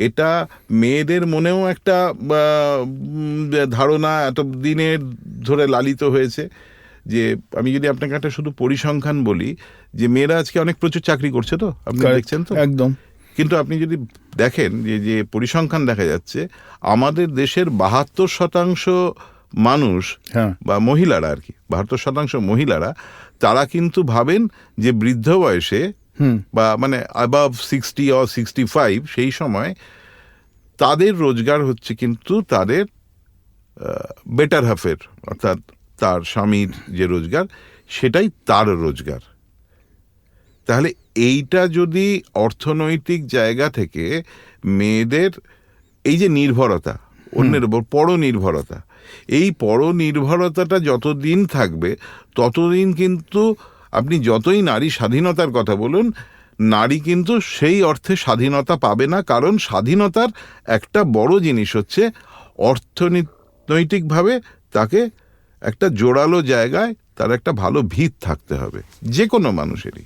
এটা মেয়েদের মনেও একটা ধারণা এত দিনের ধরে লালিত হয়েছে যে, আমি যদি আপনাকে একটা শুধু পরিসংখ্যান বলি, যে মেয়েরা আজকে অনেক প্রচুর চাকরি করছে, তো আপনি দেখছেন তো একদম। কিন্তু আপনি যদি দেখেন যে পরিসংখ্যান দেখা যাচ্ছে, আমাদের দেশের 72% মানুষ বা মহিলারা, আর কি 72% মহিলারা, তারা কিন্তু ভাবেন যে বৃদ্ধ বয়সে বা মানে অ্যাবাভ 60 or 65 সেই সময় তাদের রোজগার হচ্ছে কিন্তু তাদের বেটার হাফের, অর্থাৎ তার স্বামীর যে রোজগার সেটাই তার রোজগার। তাহলে এইটা যদি অর্থনৈতিক জায়গা থেকে মেয়েদের এই যে নির্ভরতা, অন্যের উপর পরনির্ভরতা, এই পরনির্ভরতাটা যতদিন থাকবে ততদিন কিন্তু আপনি যতই নারী স্বাধীনতার কথা বলুন, নারী কিন্তু সেই অর্থে স্বাধীনতা পাবে না। কারণ স্বাধীনতার একটা বড় জিনিস হচ্ছে অর্থনৈতিকভাবে তাকে একটা জোরালো জায়গায় তার একটা ভালো ভিত থাকতে হবে, যে কোনো মানুষেরই।